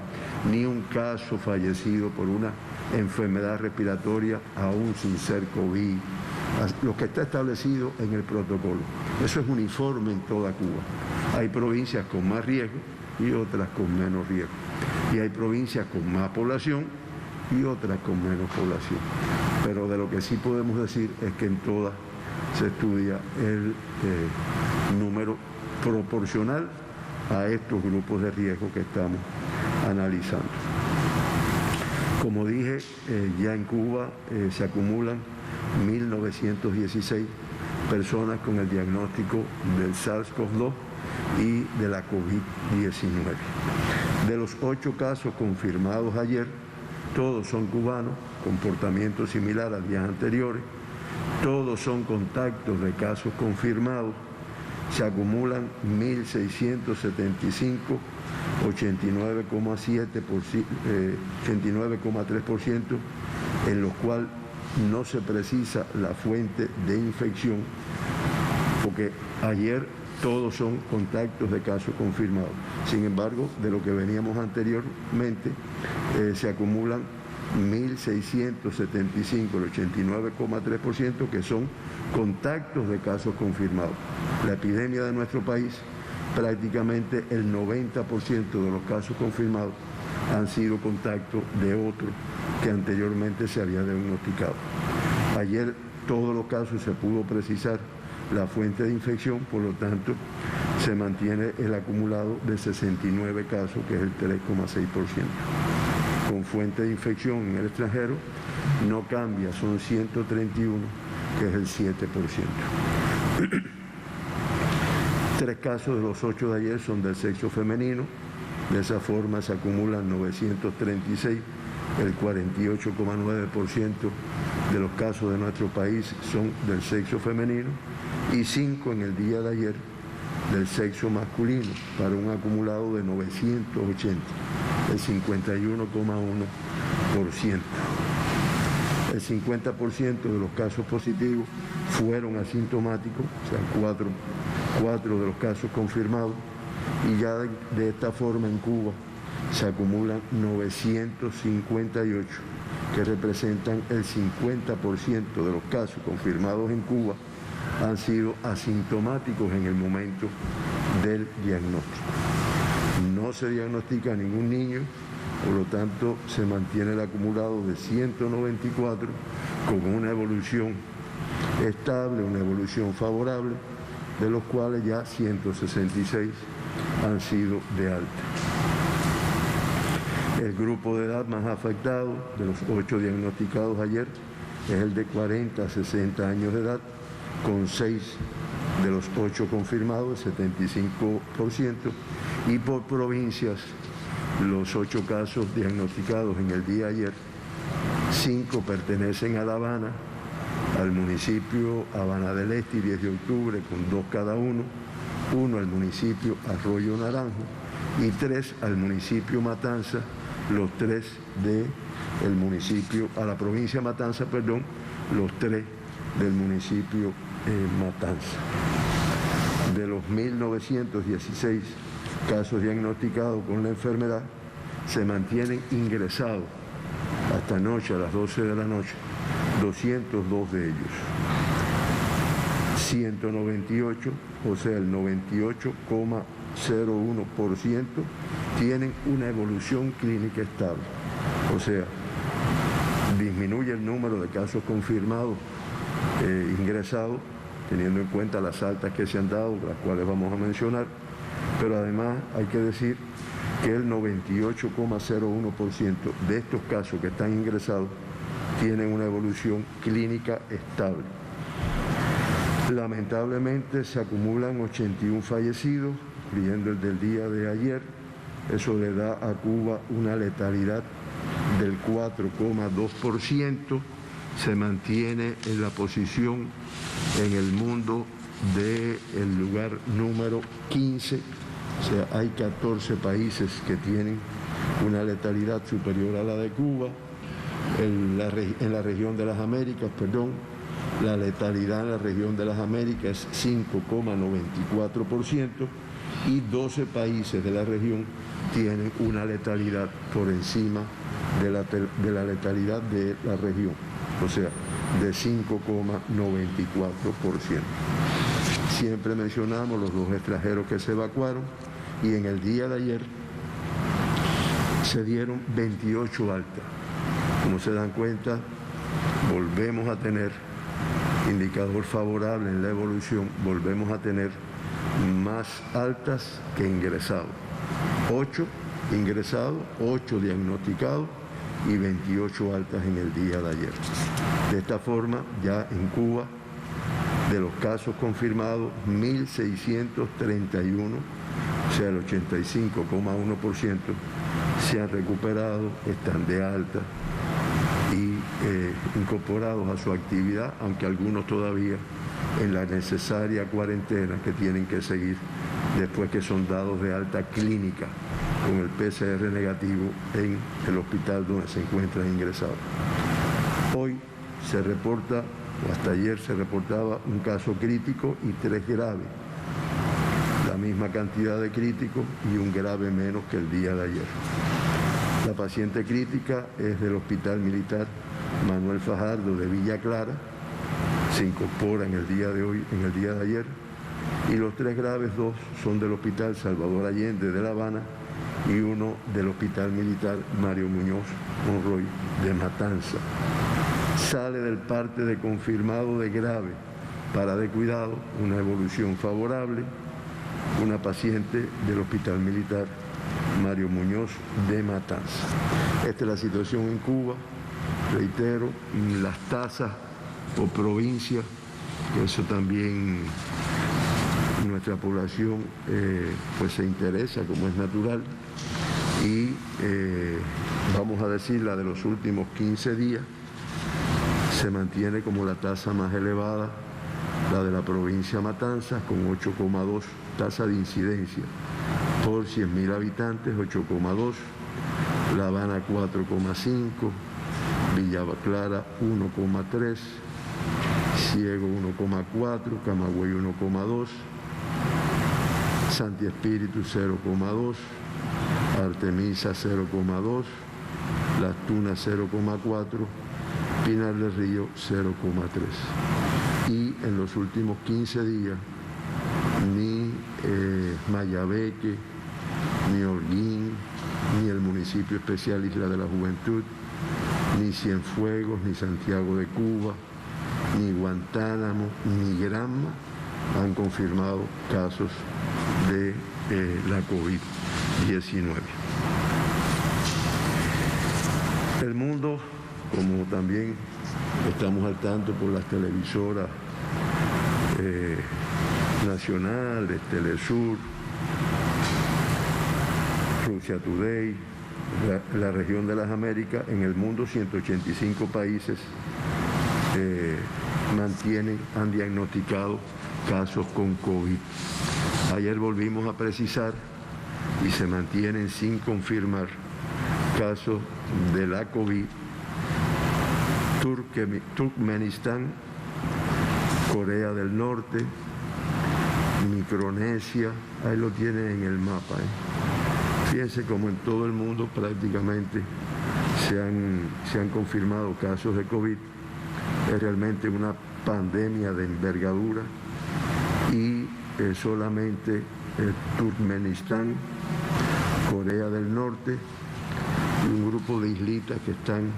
ni un caso fallecido por una enfermedad respiratoria aún sin ser COVID, lo que está establecido en el protocolo. Eso es uniforme en toda Cuba. Hay provincias con más riesgo y otras con menos riesgo. Y hay provincias con más población y otras con menos población. Pero de lo que sí podemos decir es que en todas se estudia el número proporcional a estos grupos de riesgo que estamos analizando. Como dije, ya en Cuba se acumulan 1.916 personas con el diagnóstico del SARS-CoV-2 y de la COVID-19. De los 8 casos confirmados ayer, todos son cubanos, comportamiento similar a días anteriores, todos son contactos de casos confirmados, se acumulan 1.675, 89,3%, en los cuales no se precisa la fuente de infección, porque ayer todos son contactos de casos confirmados. Sin embargo, de lo que veníamos anteriormente, se acumulan 1.675, el 89,3%, que son contactos de casos confirmados. La epidemia de nuestro país, prácticamente el 90% de los casos confirmados han sido contactos de otros que anteriormente se había diagnosticado. Ayer todos los casos se pudo precisar la fuente de infección, por lo tanto se mantiene el acumulado de 69 casos, que es el 3,6%. Con fuente de infección en el extranjero no cambia, son 131, que es el 7%. 3 casos de los 8 de ayer son del sexo femenino, de esa forma se acumulan 936, el 48,9% de los casos de nuestro país son del sexo femenino y 5 en el día de ayer del sexo masculino, para un acumulado de 980, el 51,1%. El 50% de los casos positivos fueron asintomáticos, o sea, 4 de los casos confirmados, y ya de esta forma en Cuba se acumulan 958, que representan el 50% de los casos confirmados en Cuba han sido asintomáticos en el momento del diagnóstico. No se diagnostica a ningún niño, por lo tanto se mantiene el acumulado de 194 con una evolución estable, una evolución favorable, de los cuales ya 166 han sido de alta. El grupo de edad más afectado, de los 8 diagnosticados ayer, es el de 40 a 60 años de edad, con 6 de los 8 confirmados, el 75%, y por provincias, los 8 casos diagnosticados en el día de ayer, 5 pertenecen a La Habana, al municipio Habana del Este y 10 de octubre, con 2 cada uno, 1 al municipio Arroyo Naranjo y 3 al municipio Matanza, los 3 del municipio, a la provincia Matanza, perdón, los 3 del municipio Matanza. De los 1.916 casos diagnosticados con la enfermedad, se mantienen ingresados hasta anoche, a las 12 de la noche, 202 de ellos. 198, o sea, el 98,01%, tienen una evolución clínica estable. O sea, disminuye el número de casos confirmados ingresados, teniendo en cuenta las altas que se han dado, las cuales vamos a mencionar, pero además hay que decir que el 98,01% de estos casos que están ingresados tienen una evolución clínica estable. Lamentablemente se acumulan 81 fallecidos, incluyendo el del día de ayer. Eso le da a Cuba una letalidad del 4,2%. Se mantiene en la posición en el mundo del lugar número 15 O sea, hay 14 países que tienen una letalidad superior a la de Cuba. En la región de las Américas, la letalidad en la región de las Américas es 5,94% y 12 países de la región tienen una letalidad por encima de la letalidad de la región, o sea, de 5,94%. Siempre mencionamos los 2 extranjeros que se evacuaron y en el día de ayer se dieron 28 altas. Como se dan cuenta, volvemos a tener indicador favorable en la evolución, volvemos a tener más altas que ingresados. 8 ingresados, 8 diagnosticados y 28 altas en el día de ayer. De esta forma, ya en Cuba, de los casos confirmados, 1.631, o sea, el 85,1%, se han recuperado, están de alta y incorporados a su actividad, aunque algunos todavía en la necesaria cuarentena que tienen que seguir después que son dados de alta clínica con el PCR negativo en el hospital donde se encuentran ingresados. Hoy se reporta, o hasta ayer se reportaba, un caso crítico y 3 graves. La misma cantidad de críticos y un grave menos que el día de ayer. La paciente crítica es del Hospital Militar Manuel Fajardo de Villa Clara, se incorpora en el día de hoy, en el día de ayer, y los 3 graves, 2 son del Hospital Salvador Allende de La Habana y uno del Hospital Militar Mario Muñoz Monroy de Matanza. Sale del parte de confirmado de grave para de cuidado, una evolución favorable, una paciente del Hospital Militar Mario Muñoz de Matanza. Esta es la situación en Cuba. Reitero, las tasas por provincia, eso también nuestra población pues se interesa, como es natural, y vamos a decir la de los últimos 15 días se mantiene como la tasa más elevada, la de la provincia Matanzas, con 8,2 tasa de incidencia por 100.000 habitantes, 8,2, La Habana 4,5, Villa Clara 1,3, Ciego 1,4, Camagüey 1,2, Santi Espíritu 0,2, Artemisa 0,2, Las Tunas 0,4, Pinar del Río 0,3. Y en los últimos 15 días, ni Mayabeque, ni Holguín, ni el municipio especial Isla de la Juventud, ni Cienfuegos, ni Santiago de Cuba, ni Guantánamo, ni Granma han confirmado casos de la COVID-19. El mundo, como también estamos al tanto por las televisoras nacionales, Telesur, Rusia Today, la región de las Américas, en el mundo 185 países han diagnosticado casos con COVID. Ayer volvimos a precisar y se mantienen sin confirmar casos de la COVID. Turkmenistán, Corea del Norte, Micronesia, ahí lo tienen en el mapa. Fíjense como en todo el mundo prácticamente se han confirmado casos de COVID. Es realmente una pandemia de envergadura y solamente Turkmenistán, Corea del Norte y un grupo de islitas que están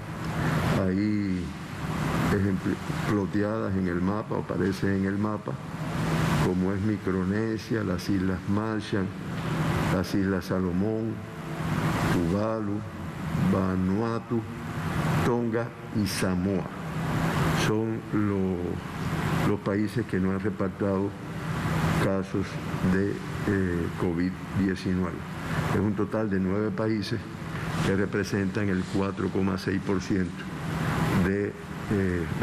ahí ploteadas en el mapa, o aparecen en el mapa, como es Micronesia, las Islas Marshall, las Islas Salomón, Tuvalu, Vanuatu, Tonga y Samoa. Son los países que no han reportado casos de COVID-19. Es un total de 9 países que representan el 4,6% de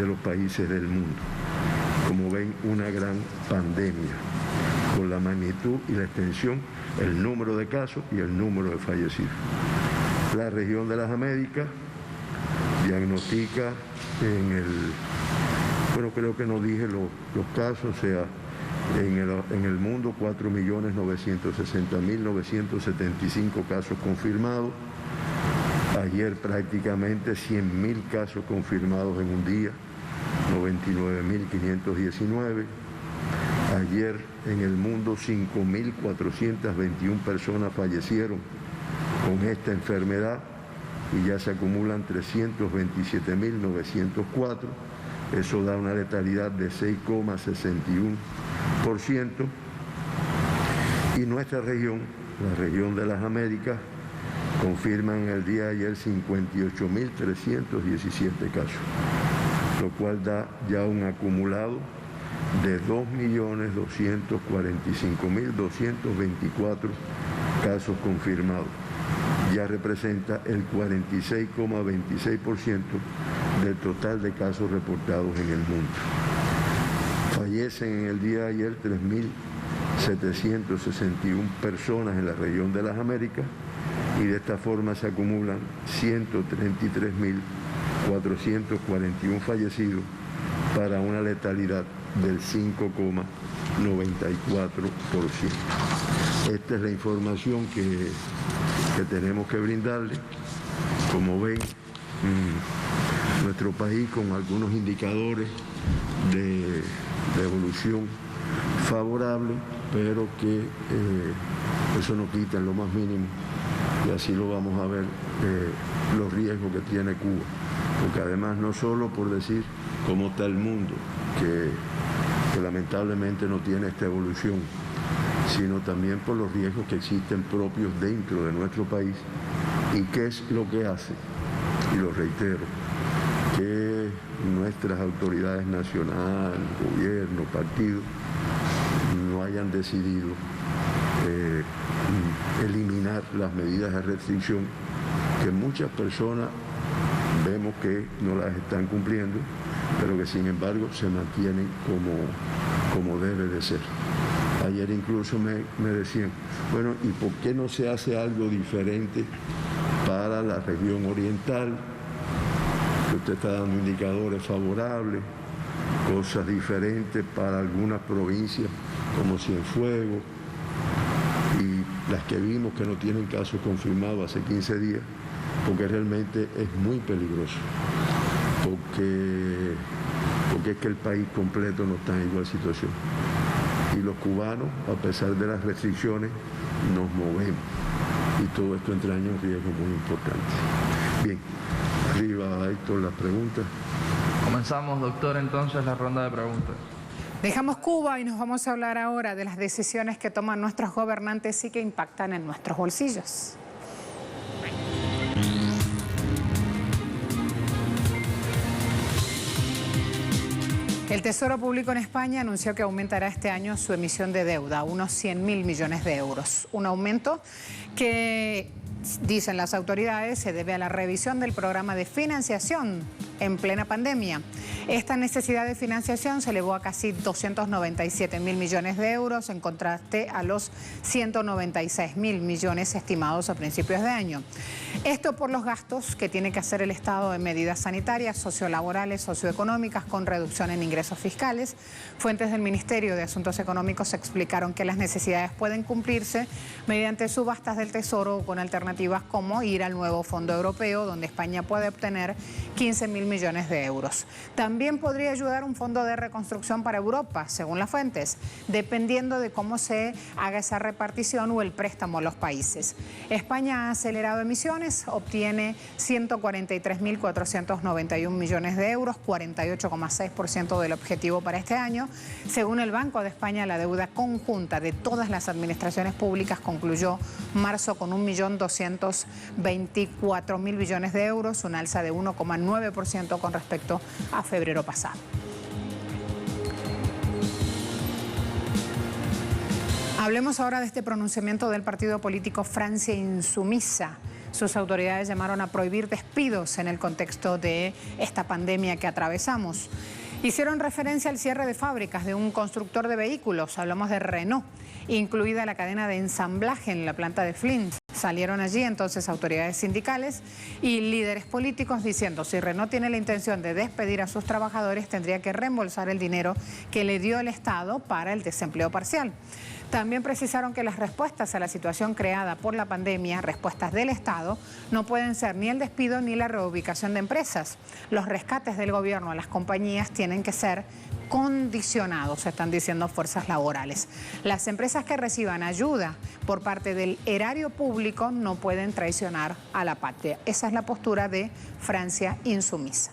los países del mundo. Como ven, una gran pandemia, con la magnitud y la extensión el número de casos y el número de fallecidos. La región de las Américas diagnostica creo que no dije los casos, o sea, en el mundo 4.960.975 casos confirmados. Ayer prácticamente 100.000 casos confirmados en un día, 99.519. Ayer en el mundo 5.421 personas fallecieron con esta enfermedad y ya se acumulan 327.904. Eso da una letalidad de 6,61%. Y nuestra región, la región de las Américas, confirman el día de ayer 58.317 casos, lo cual da ya un acumulado de 2.245.224 casos confirmados. Ya representa el 46,26% del total de casos reportados en el mundo. Fallecen en el día de ayer 3.761 personas en la región de las Américas y de esta forma se acumulan 133.441 fallecidos para una letalidad del 5,94%. Esta es la información que tenemos que brindarle. Como ven, nuestro país con algunos indicadores de evolución favorable, pero que eso no quita en lo más mínimo, y así lo vamos a ver, los riesgos que tiene Cuba. Porque además no solo por decir cómo está el mundo, que lamentablemente no tiene esta evolución, sino también por los riesgos que existen propios dentro de nuestro país y qué es lo que hace, y lo reitero, que nuestras autoridades nacionales, gobierno, partidos, no hayan decidido eliminar las medidas de restricción que muchas personas vemos que no las están cumpliendo, pero que sin embargo se mantienen como debe de ser. Ayer incluso me decían, bueno, ¿y por qué no se hace algo diferente para la región oriental? Que usted está dando indicadores favorables, cosas diferentes para algunas provincias como Cienfuegos y las que vimos que no tienen casos confirmados hace 15 días, porque realmente es muy peligroso, porque es que el país completo no está en igual situación. Y los cubanos, a pesar de las restricciones, nos movemos. Y todo esto entraña un riesgo muy importante. Bien, arriba Héctor, las preguntas. Comenzamos, doctor, entonces la ronda de preguntas. Dejamos Cuba y nos vamos a hablar ahora de las decisiones que toman nuestros gobernantes y que impactan en nuestros bolsillos. El Tesoro Público en España anunció que aumentará este año su emisión de deuda a unos 100.000 millones de euros. Un aumento que, dicen las autoridades, se debe a la revisión del programa de financiación en plena pandemia. Esta necesidad de financiación se elevó a casi 297.000 millones de euros en contraste a los 196.000 millones estimados a principios de año. Esto por los gastos que tiene que hacer el Estado en medidas sanitarias, sociolaborales, socioeconómicas con reducción en ingresos fiscales. Fuentes del Ministerio de Asuntos Económicos explicaron que las necesidades pueden cumplirse mediante subastas del Tesoro o con alternativas como ir al nuevo Fondo Europeo, donde España puede obtener 15.000 millones de euros. También podría ayudar un fondo de reconstrucción para Europa, según las fuentes, dependiendo de cómo se haga esa repartición o el préstamo a los países. España ha acelerado emisiones, obtiene 143.491 millones de euros, 48,6% del objetivo para este año. Según el Banco de España, la deuda conjunta de todas las administraciones públicas concluyó marzo con 1.224.000 millones de euros, un alza de 1,9% con respecto a febrero pasado. Hablemos ahora de este pronunciamiento del partido político Francia Insumisa. Sus autoridades llamaron a prohibir despidos en el contexto de esta pandemia que atravesamos. Hicieron referencia al cierre de fábricas de un constructor de vehículos, hablamos de Renault, incluida la cadena de ensamblaje en la planta de Flint. Salieron allí entonces autoridades sindicales y líderes políticos diciendo si Renault tiene la intención de despedir a sus trabajadores tendría que reembolsar el dinero que le dio el Estado para el desempleo parcial. También precisaron que las respuestas a la situación creada por la pandemia, respuestas del Estado, no pueden ser ni el despido ni la reubicación de empresas. Los rescates del gobierno a las compañías tienen que ser condicionados, están diciendo fuerzas laborales. Las empresas que reciban ayuda por parte del erario público no pueden traicionar a la patria. Esa es la postura de Francia insumisa.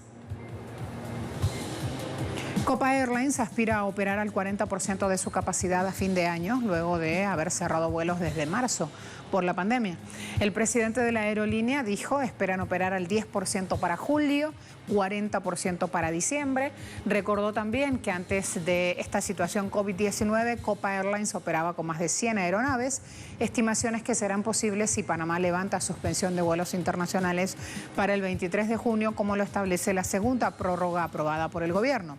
Copa Airlines aspira a operar al 40% de su capacidad a fin de año, luego de haber cerrado vuelos desde marzo por la pandemia. El presidente de la aerolínea dijo esperan operar al 10% para julio, 40% para diciembre. Recordó también que antes de esta situación COVID-19, Copa Airlines operaba con más de 100 aeronaves, estimaciones que serán posibles si Panamá levanta suspensión de vuelos internacionales para el 23 de junio, como lo establece la segunda prórroga aprobada por el gobierno.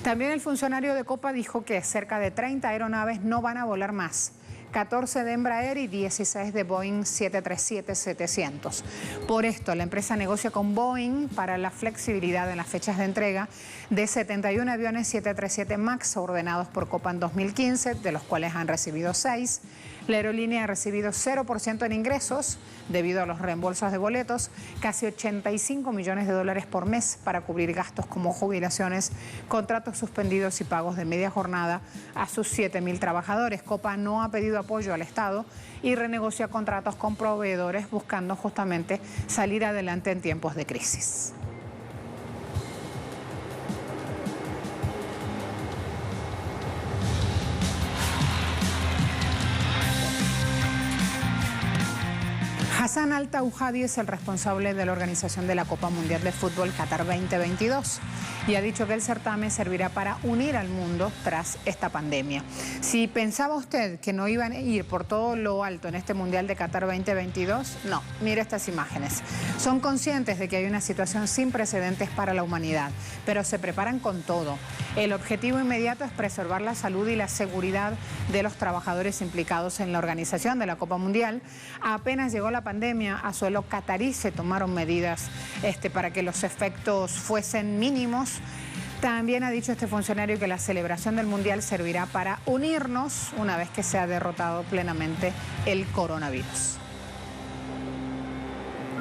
También el funcionario de Copa dijo que cerca de 30 aeronaves no van a volar más. 14 de Embraer y 16 de Boeing 737-700. Por esto, la empresa negocia con Boeing para la flexibilidad en las fechas de entrega de 71 aviones 737 MAX ordenados por Copa en 2015, de los cuales han recibido 6. La aerolínea ha recibido 0% en ingresos debido a los reembolsos de boletos, casi 85 millones de dólares por mes para cubrir gastos como jubilaciones, contratos suspendidos y pagos de media jornada a sus 7.000 trabajadores. Copa no ha pedido apoyo al Estado y renegocia contratos con proveedores buscando justamente salir adelante en tiempos de crisis. Hassan Al-Thawadi es el responsable de la organización de la Copa Mundial de Fútbol Qatar 2022 y ha dicho que el certamen servirá para unir al mundo tras esta pandemia. Si pensaba usted que no iban a ir por todo lo alto en este Mundial de Qatar 2022, no, mire estas imágenes. Son conscientes de que hay una situación sin precedentes para la humanidad, pero se preparan con todo. El objetivo inmediato es preservar la salud y la seguridad de los trabajadores implicados en la organización de la Copa Mundial. Apenas llegó la pandemia, a suelo catarí se tomaron medidas para que los efectos fuesen mínimos. También ha dicho este funcionario que la celebración del Mundial servirá para unirnos una vez que se ha derrotado plenamente el coronavirus.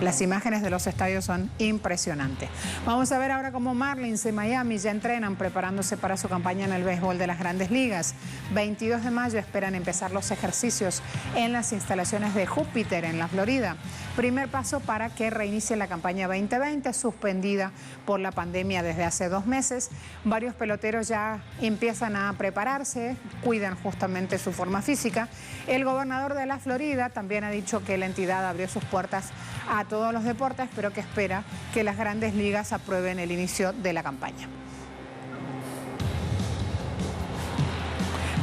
Las imágenes de los estadios son impresionantes. Vamos a ver ahora cómo Marlins y Miami ya entrenan preparándose para su campaña en el béisbol de las Grandes Ligas. 22 de mayo esperan empezar los ejercicios en las instalaciones de Júpiter en la Florida. Primer paso para que reinicie la campaña 2020, suspendida por la pandemia desde hace 2 meses. Varios peloteros ya empiezan a prepararse, cuidan justamente su forma física. El gobernador de la Florida también ha dicho que la entidad abrió sus puertas a todos los deportes, pero que espera que las Grandes Ligas aprueben el inicio de la campaña.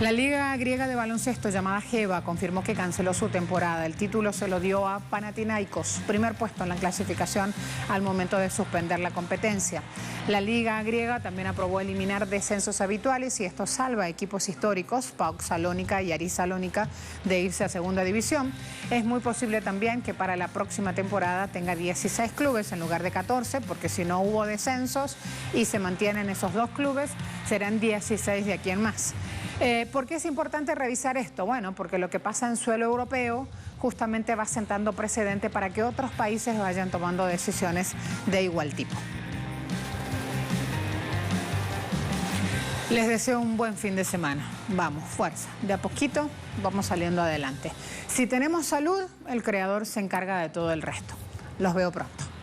La Liga Griega de Baloncesto, llamada GEVA, confirmó que canceló su temporada. El título se lo dio a Panathinaikos, primer puesto en la clasificación al momento de suspender la competencia. La Liga Griega también aprobó eliminar descensos habituales y esto salva a equipos históricos, PAOK Salónica y Aris Salónica, de irse a segunda división. Es muy posible también que para la próxima temporada tenga 16 clubes en lugar de 14, porque si no hubo descensos y se mantienen esos 2 clubes, serán 16 de aquí en más. ¿Por qué es importante revisar esto? Bueno, porque lo que pasa en suelo europeo justamente va sentando precedente para que otros países vayan tomando decisiones de igual tipo. Les deseo un buen fin de semana. Vamos, fuerza. De a poquito vamos saliendo adelante. Si tenemos salud, el Creador se encarga de todo el resto. Los veo pronto.